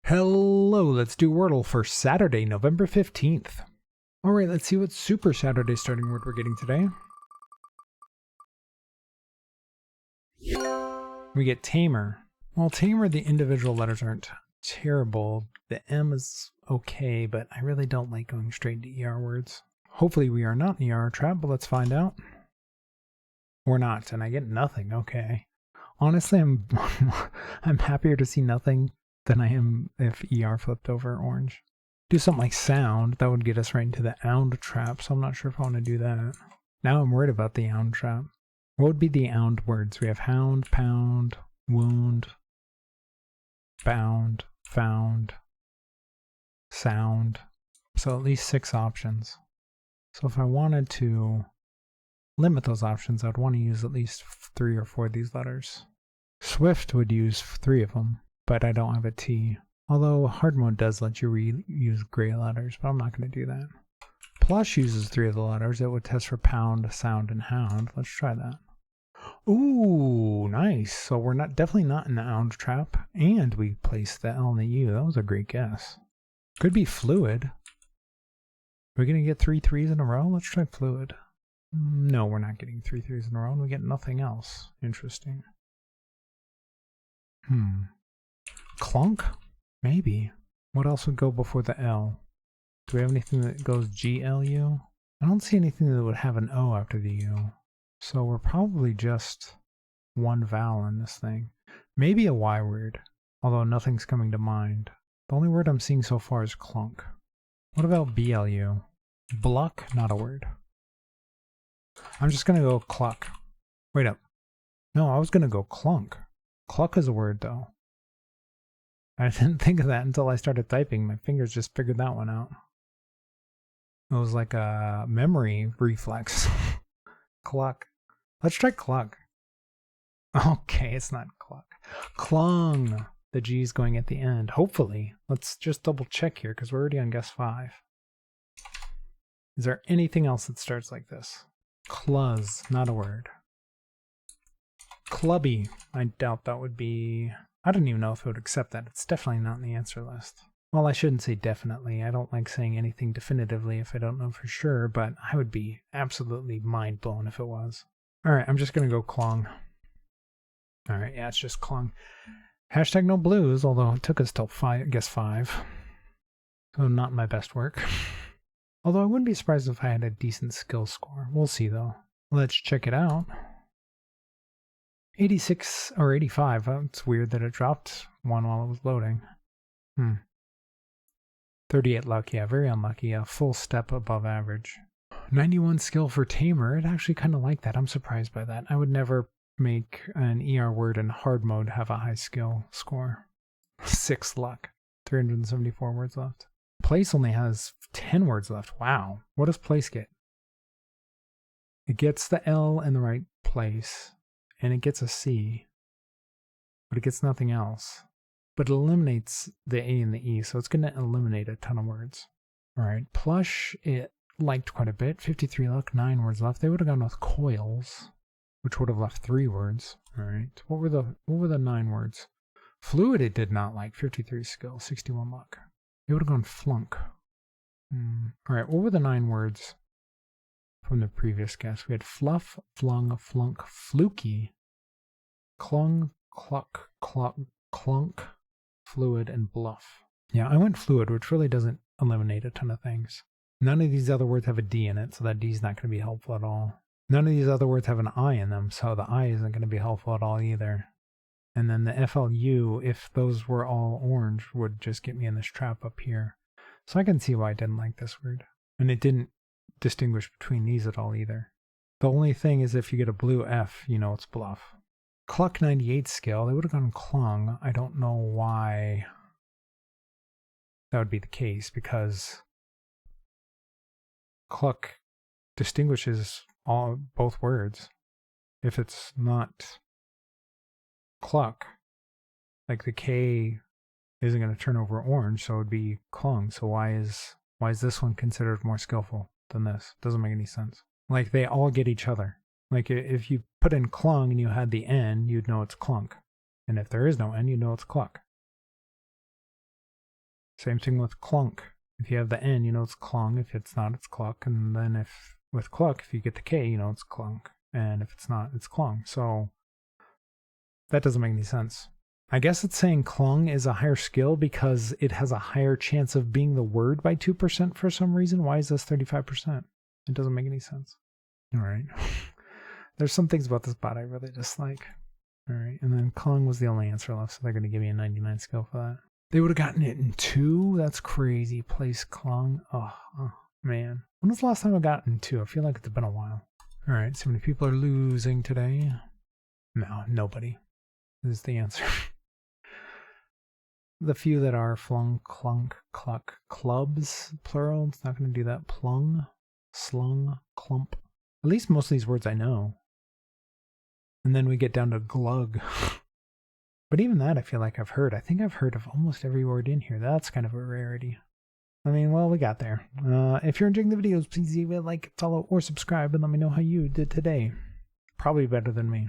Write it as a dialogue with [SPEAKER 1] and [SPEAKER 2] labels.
[SPEAKER 1] Hello, let's do Wordle for Saturday, November 15th. Alright, let's see what Super Saturday starting word we're getting today. We get tamer. Well, tamer, the individual letters aren't terrible. The M is okay, but I really don't like going straight to ER words. Hopefully we are not in ER trap, but let's find out. We're not, and I get nothing, okay. Honestly, I'm happier to see nothing than I am if ER flipped over orange. Do something like sound, that would get us right into the ound trap, so I'm not sure if I want to do that. Now I'm worried about the ound trap. What would be the ound words? We have hound, pound, wound, bound, found, sound. So at least 6 options. So if I wanted to limit those options, I'd want to use at least 3 or 4 of these letters. Swift would use 3 of them, but I don't have a T. Although hard mode does let you use gray letters, but I'm not going to do that. Plush uses 3 of the letters. It would test for pound, sound, and hound. Let's try that. Ooh, nice. So we're definitely not in the ound trap, and we placed the L and the U. That was a great guess. Could be fluid. Are we going to get 3 3s in a row? Let's try fluid. No, we're not getting 3 3s in a row, and we get nothing else. Interesting. Clunk? Maybe. What else would go before the L? Do we have anything that goes GLU? I don't see anything that would have an O after the U. So we're probably just one vowel in this thing. Maybe a Y word, although nothing's coming to mind. The only word I'm seeing so far is clunk. What about BLU? Bluck? Not a word. I'm just going to go cluck. Wait up. No, I was going to go clunk. Cluck is a word, though. I didn't think of that until I started typing. My fingers just figured that one out. It was like a memory reflex. Cluck. Let's try cluck. Okay, it's not cluck. Clung. The G's going at the end. Hopefully. Let's just double check here because we're already on guess 5. Is there anything else that starts like this? Cluz. Not a word. Clubby. I doubt that would be... I don't even know if it would accept that. It's definitely not in the answer list. Well, I shouldn't say definitely. I don't like saying anything definitively if I don't know for sure, but I would be absolutely mind blown if it was. Alright, I'm just going to go clung. Alright, yeah, it's just clung. Hashtag no blues, although it took us till guess 5. So not my best work. Although I wouldn't be surprised if I had a decent skill score. We'll see though. Let's check it out. 86 or 85. It's weird that it dropped one while it was loading. 38 luck, yeah, very unlucky. A full step above average. 91 skill for tamer. It actually kind of like that. I'm surprised by that. I would never make an ER word in hard mode have a high skill score. 6 luck. 374 words left. Place only has 10 words left. Wow. What does place get? It gets the L in the right place. And it gets a C, but it gets nothing else. But it eliminates the A and the E, so it's going to eliminate a ton of words. Alright, plush, it liked quite a bit. 53 luck, 9 words left. They would have gone with coils, which would have left 3 words. Alright, what were the 9 words? Fluid it did not like, 53 skill, 61 luck. They would have gone flunk. Alright, what were the 9 words from the previous guess? We had fluff, flung, flunk, fluky, clung, cluck, clunk, fluid, and bluff. Yeah, I went fluid, which really doesn't eliminate a ton of things. None of these other words have a D in it, so that D is not going to be helpful at all. None of these other words have an I in them, so the I isn't going to be helpful at all either. And then the FLU, if those were all orange, would just get me in this trap up here. So I can see why I didn't like this word. And it didn't distinguish between these at all either. The only thing is if you get a blue F, you know it's bluff. Cluck 98 skill, they would have gone clung. I don't know why that would be the case, because cluck distinguishes both words. If it's not cluck, like the K isn't going to turn over orange, so it would be clung. So why is this one considered more skillful than this? Doesn't make any sense. Like, they all get each other. Like, if you put in clung and you had the N, you'd know it's clunk. And if there is no N, you know it's cluck. Same thing with clunk. If you have the N, you know it's clung. If it's not, it's cluck. And then if with cluck, if you get the K, you know it's clunk. And if it's not, it's clung. So that doesn't make any sense. I guess it's saying clung is a higher skill because it has a higher chance of being the word by 2% for some reason. Why is this 35%? It doesn't make any sense. All right. There's some things about this bot I really dislike. All right. And then clung was the only answer left, so they're going to give me a 99 skill for that. They would have gotten it in 2? That's crazy. Place clung. Oh, man. When was the last time I got in 2? I feel like it's been a while. All right. So many people are losing today. No, nobody. This is the answer. The few that are flung, clunk, cluck, clubs, plural. It's not going to do that. Plung, slung, clump. At least most of these words I know. And then we get down to glug. But even that I feel like I've heard. I think I've heard of almost every word in here. That's kind of a rarity. I mean, well, we got there. If you're enjoying the videos, please leave a like, follow, or subscribe, and let me know how you did today. Probably better than me.